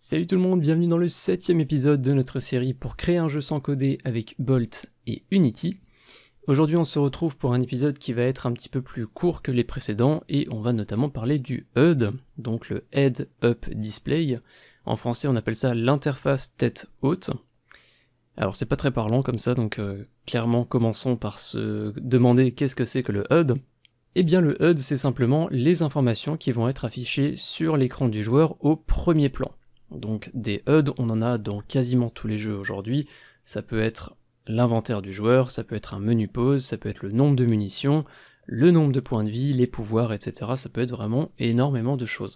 Salut tout le monde, bienvenue dans le 7ème épisode de notre série pour créer un jeu sans coder avec Bolt et Unity. Aujourd'hui on se retrouve pour un épisode qui va être un petit peu plus court que les précédents et on va notamment parler du HUD, donc le Head Up Display. En français on appelle ça l'interface tête haute. Alors c'est pas très parlant comme ça, donc clairement commençons par se demander qu'est-ce que c'est que le HUD. Eh bien le HUD c'est simplement les informations qui vont être affichées sur l'écran du joueur au premier plan. Donc des HUD, on en a dans quasiment tous les jeux aujourd'hui. Ça peut être l'inventaire du joueur, ça peut être un menu pause, ça peut être le nombre de munitions, le nombre de points de vie, les pouvoirs, etc. Ça peut être vraiment énormément de choses.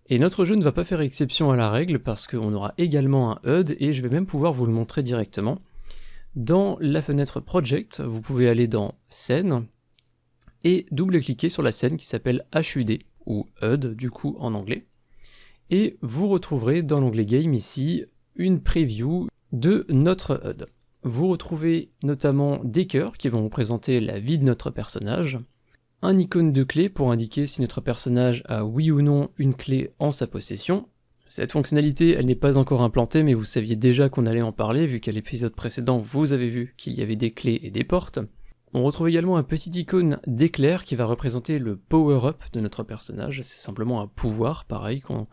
Et notre jeu ne va pas faire exception à la règle parce qu'on aura également un HUD et je vais même pouvoir vous le montrer directement. Dans la fenêtre Project, vous pouvez aller dans Scène et double-cliquer sur la scène qui s'appelle HUD, ou HUD du coup en anglais. Et vous retrouverez dans l'onglet Game ici une preview de notre HUD. Vous retrouvez notamment des cœurs qui vont représenter la vie de notre personnage, un icône de clé pour indiquer si notre personnage a oui ou non une clé en sa possession. Cette fonctionnalité, elle n'est pas encore implantée, mais vous saviez déjà qu'on allait en parler, vu qu'à l'épisode précédent vous avez vu qu'il y avait des clés et des portes. On retrouve également un petit icône d'éclair qui va représenter le power-up de notre personnage, c'est simplement un pouvoir, pareil, qu'on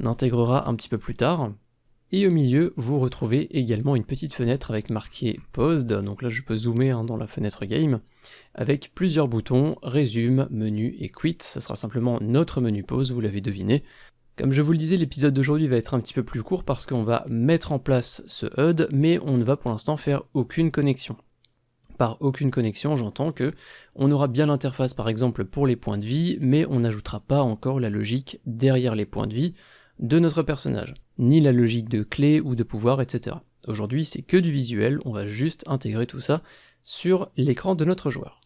intégrera un petit peu plus tard. Et au milieu, vous retrouvez également une petite fenêtre avec marqué Paused, donc là je peux zoomer dans la fenêtre Game, avec plusieurs boutons, Résume, Menu et Quit, ça sera simplement notre menu pause, vous l'avez deviné. Comme je vous le disais, l'épisode d'aujourd'hui va être un petit peu plus court parce qu'on va mettre en place ce HUD, mais on ne va pour l'instant faire aucune connexion. Par aucune connexion, j'entends que on aura bien l'interface par exemple pour les points de vie, mais on n'ajoutera pas encore la logique derrière les points de vie de notre personnage, ni la logique de clé ou de pouvoir, etc. Aujourd'hui c'est que du visuel, on va juste intégrer tout ça sur l'écran de notre joueur.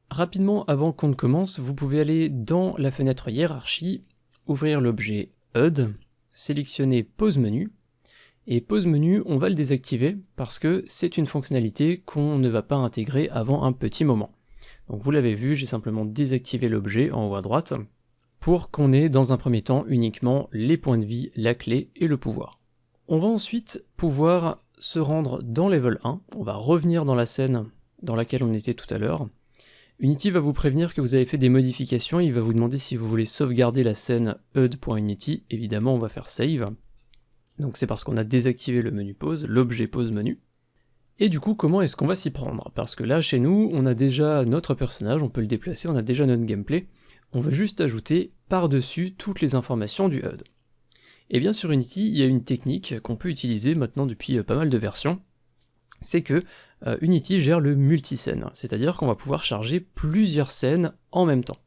Rapidement avant qu'on ne commence, vous pouvez aller dans la fenêtre hiérarchie, ouvrir l'objet HUD, sélectionner pause menu, et pause menu, on va le désactiver parce que c'est une fonctionnalité qu'on ne va pas intégrer avant un petit moment. Donc vous l'avez vu, j'ai simplement désactivé l'objet en haut à droite pour qu'on ait dans un premier temps uniquement les points de vie, la clé et le pouvoir. On va ensuite pouvoir se rendre dans level 1, on va revenir dans la scène dans laquelle on était tout à l'heure. Unity va vous prévenir que vous avez fait des modifications, il va vous demander si vous voulez sauvegarder la scène HUD.unity, évidemment on va faire save. Donc c'est parce qu'on a désactivé le menu pause, l'objet pause menu. Et du coup, comment est-ce qu'on va s'y prendre? Parce que là, chez nous, on a déjà notre personnage, on peut le déplacer, on a déjà notre gameplay. On veut juste ajouter par-dessus toutes les informations du HUD. Et bien sur Unity, il y a une technique qu'on peut utiliser maintenant depuis pas mal de versions. C'est que Unity gère le multiscène, c'est-à-dire qu'on va pouvoir charger plusieurs scènes en même temps.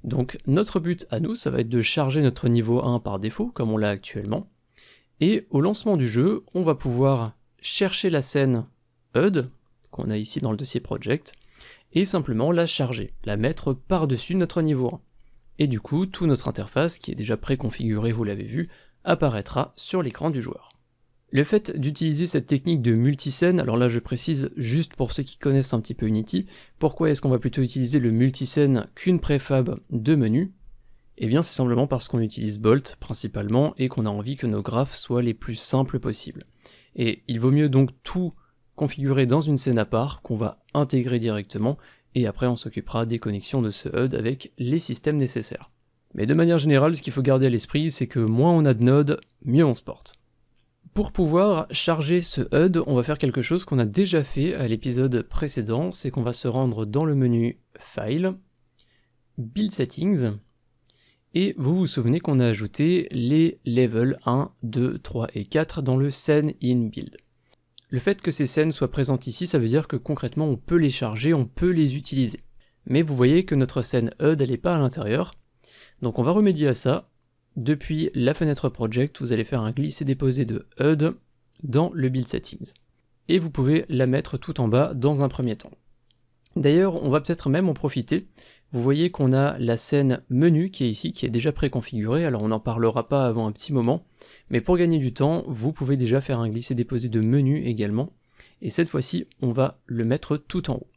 Donc notre but à nous, ça va être de charger notre niveau 1 par défaut, comme on l'a actuellement. Et au lancement du jeu, on va pouvoir chercher la scène HUD, qu'on a ici dans le dossier Project, et simplement la charger, la mettre par-dessus notre niveau 1. Et du coup, toute notre interface, qui est déjà préconfigurée, vous l'avez vu, apparaîtra sur l'écran du joueur. Le fait d'utiliser cette technique de multiscène, alors là je précise juste pour ceux qui connaissent un petit peu Unity, pourquoi est-ce qu'on va plutôt utiliser le multiscène qu'une préfab de menu? Eh bien c'est simplement parce qu'on utilise Bolt principalement et qu'on a envie que nos graphes soient les plus simples possibles. Et il vaut mieux donc tout configurer dans une scène à part qu'on va intégrer directement et après on s'occupera des connexions de ce HUD avec les systèmes nécessaires. Mais de manière générale, ce qu'il faut garder à l'esprit, c'est que moins on a de nodes, mieux on se porte. Pour pouvoir charger ce HUD, on va faire quelque chose qu'on a déjà fait à l'épisode précédent, c'est qu'on va se rendre dans le menu File, Build Settings, et vous vous souvenez qu'on a ajouté les levels 1, 2, 3 et 4 dans le Scene in Build. Le fait que ces scènes soient présentes ici, ça veut dire que concrètement on peut les charger, on peut les utiliser. Mais vous voyez que notre scène HUD, elle n'est pas à l'intérieur, donc on va remédier à ça. Depuis la fenêtre Project, vous allez faire un glisser-déposer de HUD dans le Build Settings. Et vous pouvez la mettre tout en bas dans un premier temps. D'ailleurs, on va peut-être même en profiter. Vous voyez qu'on a la scène menu qui est ici, qui est déjà préconfigurée, alors on n'en parlera pas avant un petit moment, mais pour gagner du temps, vous pouvez déjà faire un glisser-déposer de menu également, et cette fois-ci, on va le mettre tout en haut.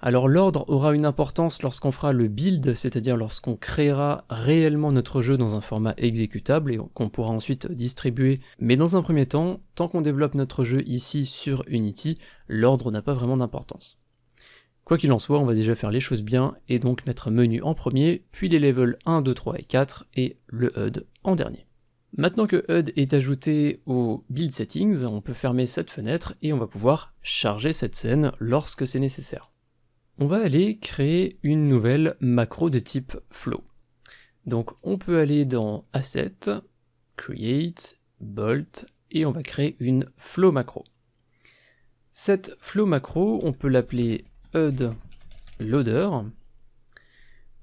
Alors l'ordre aura une importance lorsqu'on fera le build, c'est-à-dire lorsqu'on créera réellement notre jeu dans un format exécutable et qu'on pourra ensuite distribuer. Mais dans un premier temps, tant qu'on développe notre jeu ici sur Unity, l'ordre n'a pas vraiment d'importance. Quoi qu'il en soit, on va déjà faire les choses bien et donc mettre menu en premier, puis les levels 1, 2, 3 et 4 et le HUD en dernier. Maintenant que HUD est ajouté au build settings, on peut fermer cette fenêtre et on va pouvoir charger cette scène lorsque c'est nécessaire. On va aller créer une nouvelle macro de type flow. Donc on peut aller dans Asset, Create, Bolt et on va créer une flow macro. Cette flow macro, on peut l'appeler HUD Loader.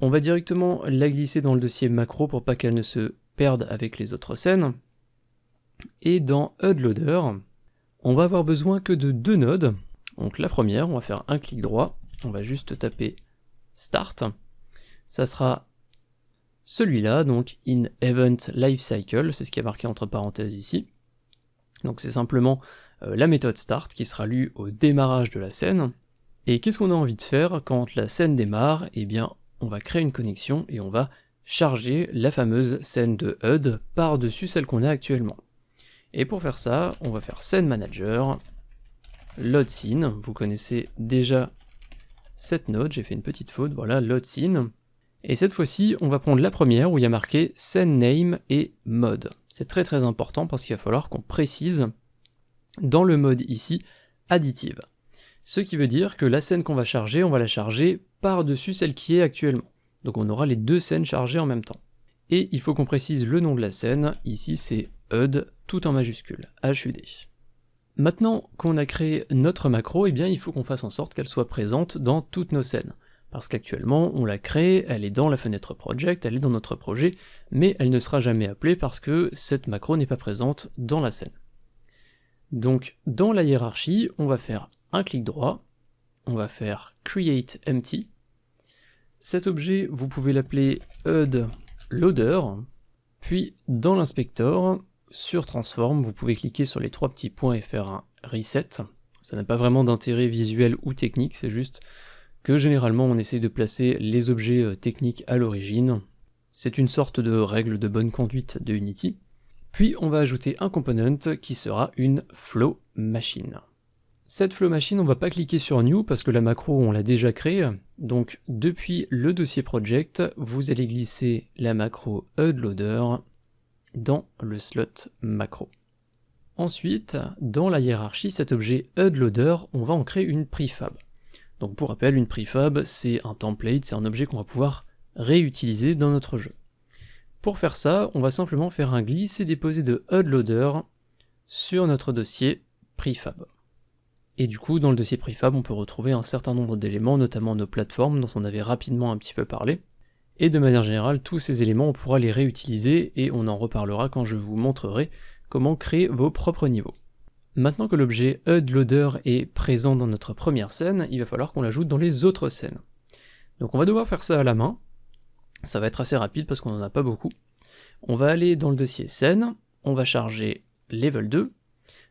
On va directement la glisser dans le dossier macro pour pas qu'elle ne se perde avec les autres scènes. Et dans HUD Loader, on va avoir besoin que de 2 nodes. Donc la première, on va faire un clic droit, on va juste taper Start. Ça sera celui-là, donc in Event Lifecycle, c'est ce qui est marqué entre parenthèses ici. Donc c'est simplement la méthode Start qui sera lue au démarrage de la scène. Et qu'est-ce qu'on a envie de faire quand la scène démarre? Eh bien, on va créer une connexion et on va charger la fameuse scène de HUD par-dessus celle qu'on a actuellement. Et pour faire ça, on va faire Scene Manager, Load Scene, vous connaissez déjà cette node, j'ai fait une petite faute, voilà, Load Scene. Et cette fois-ci, on va prendre la première où il y a marqué Scene Name et Mode. C'est très très important parce qu'il va falloir qu'on précise dans le mode ici, additive. Ce qui veut dire que la scène qu'on va charger, on va la charger par-dessus celle qui est actuellement. Donc on aura les 2 scènes chargées en même temps. Et il faut qu'on précise le nom de la scène, ici c'est HUD, tout en majuscule, HUD. Maintenant qu'on a créé notre macro, eh bien il faut qu'on fasse en sorte qu'elle soit présente dans toutes nos scènes. Parce qu'actuellement, on l'a créée, elle est dans la fenêtre Project, elle est dans notre projet, mais elle ne sera jamais appelée parce que cette macro n'est pas présente dans la scène. Donc dans la hiérarchie, on va faire un clic droit, on va faire Create Empty. Cet objet, vous pouvez l'appeler HUD Loader, puis dans l'inspecteur, sur Transform, vous pouvez cliquer sur les 3 petits points et faire un Reset. Ça n'a pas vraiment d'intérêt visuel ou technique, c'est juste que généralement on essaye de placer les objets techniques à l'origine. C'est une sorte de règle de bonne conduite de Unity. Puis on va ajouter un component qui sera une flow machine. Cette flow machine, on va pas cliquer sur New parce que la macro on l'a déjà créée, donc depuis le dossier project, vous allez glisser la macro HUD Loader dans le slot macro. Ensuite, dans la hiérarchie, cet objet HUD Loader, on va en créer une prefab. Donc pour rappel, une prefab, c'est un template, c'est un objet qu'on va pouvoir réutiliser dans notre jeu. Pour faire ça, on va simplement faire un glisser-déposer de HUD Loader sur notre dossier prefab. Et du coup, dans le dossier prefab, on peut retrouver un certain nombre d'éléments, notamment nos plateformes dont on avait rapidement un petit peu parlé. Et de manière générale, tous ces éléments, on pourra les réutiliser et on en reparlera quand je vous montrerai comment créer vos propres niveaux. Maintenant que l'objet HUD Loader est présent dans notre première scène, il va falloir qu'on l'ajoute dans les autres scènes. Donc on va devoir faire ça à la main. Ça va être assez rapide parce qu'on n'en a pas beaucoup. On va aller dans le dossier scène, on va charger level 2.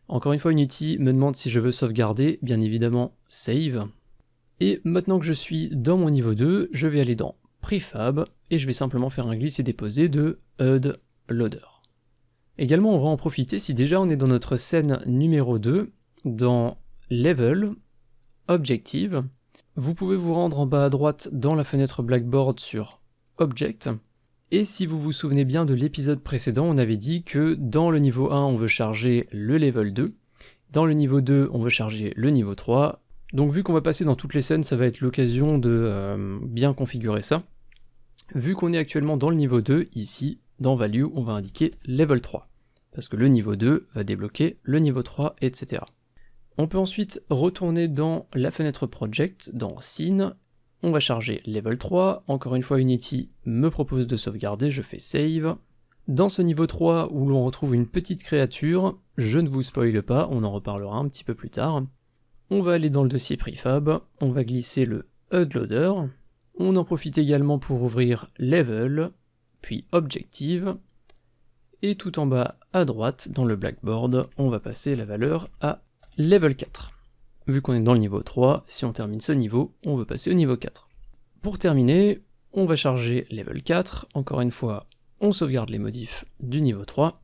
Encore une fois, Unity me demande si je veux sauvegarder, bien évidemment save. Et maintenant que je suis dans mon niveau 2, je vais aller dans prefab et je vais simplement faire un glisser-déposer de HUD Loader. Également, on va en profiter si déjà on est dans notre scène numéro 2, dans level, objective. Vous pouvez vous rendre en bas à droite dans la fenêtre Blackboard sur Object. Et si vous vous souvenez bien de l'épisode précédent, on avait dit que dans le niveau 1, on veut charger le level 2. Dans le niveau 2, on veut charger le niveau 3. Donc vu qu'on va passer dans toutes les scènes, ça va être l'occasion de bien configurer ça. Vu qu'on est actuellement dans le niveau 2, ici, dans Value, on va indiquer level 3. Parce que le niveau 2 va débloquer le niveau 3, etc. On peut ensuite retourner dans la fenêtre Project, dans Scene. On va charger level 3, encore une fois Unity me propose de sauvegarder, je fais save. Dans ce niveau 3 où l'on retrouve une petite créature, je ne vous spoile pas, on en reparlera un petit peu plus tard. On va aller dans le dossier prefab, on va glisser le HUD Loader, on en profite également pour ouvrir level, puis objective, et tout en bas à droite dans le Blackboard, on va passer la valeur à level 4. vu qu'on est dans le niveau 3, si on termine ce niveau, on veut passer au niveau 4. Pour terminer, on va charger level 4, encore une fois, on sauvegarde les modifs du niveau 3.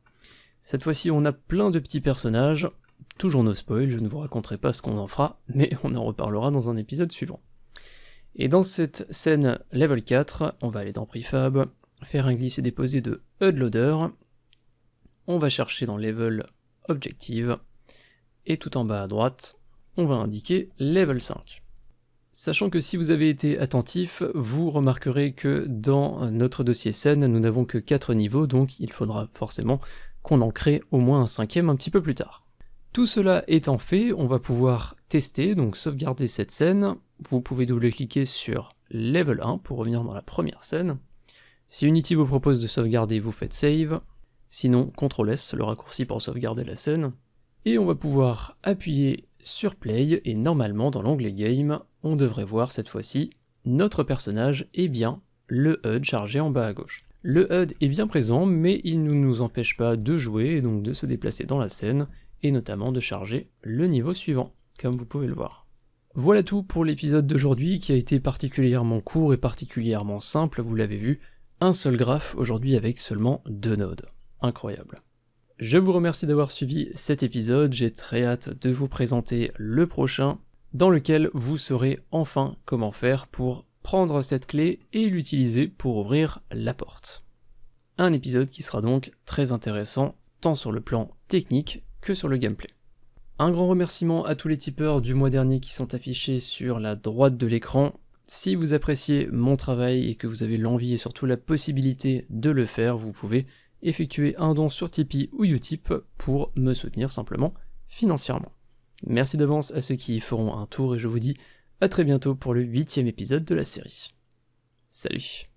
Cette fois-ci, on a plein de petits personnages, toujours no spoil, je ne vous raconterai pas ce qu'on en fera, mais on en reparlera dans un épisode suivant. Et dans cette scène level 4, on va aller dans Prefab, faire un glisse et déposer de HUD Loader, on va chercher dans Level Objective, et tout en bas à droite, on va indiquer Level 5. Sachant que si vous avez été attentif, vous remarquerez que dans notre dossier scène, nous n'avons que 4 niveaux, donc il faudra forcément qu'on en crée au moins un 5e un petit peu plus tard. Tout cela étant fait, on va pouvoir tester, donc sauvegarder cette scène. Vous pouvez double-cliquer sur Level 1 pour revenir dans la première scène. Si Unity vous propose de sauvegarder, vous faites Save. Sinon, CTRL S, le raccourci pour sauvegarder la scène. Et on va pouvoir appuyer sur Play, et normalement dans l'onglet Game, on devrait voir cette fois-ci notre personnage et bien le HUD chargé en bas à gauche. Le HUD est bien présent, mais il ne nous empêche pas de jouer, et donc de se déplacer dans la scène, et notamment de charger le niveau suivant, comme vous pouvez le voir. Voilà tout pour l'épisode d'aujourd'hui, qui a été particulièrement court et particulièrement simple, vous l'avez vu, un seul graphe aujourd'hui avec seulement 2 nodes. Incroyable. Je vous remercie d'avoir suivi cet épisode, j'ai très hâte de vous présenter le prochain, dans lequel vous saurez enfin comment faire pour prendre cette clé et l'utiliser pour ouvrir la porte. Un épisode qui sera donc très intéressant, tant sur le plan technique que sur le gameplay. Un grand remerciement à tous les tipeurs du mois dernier qui sont affichés sur la droite de l'écran. Si vous appréciez mon travail et que vous avez l'envie et surtout la possibilité de le faire, vous pouvez effectuer un don sur Tipeee ou Utip pour me soutenir simplement financièrement. Merci d'avance à ceux qui y feront un tour et je vous dis à très bientôt pour le 8e épisode de la série. Salut!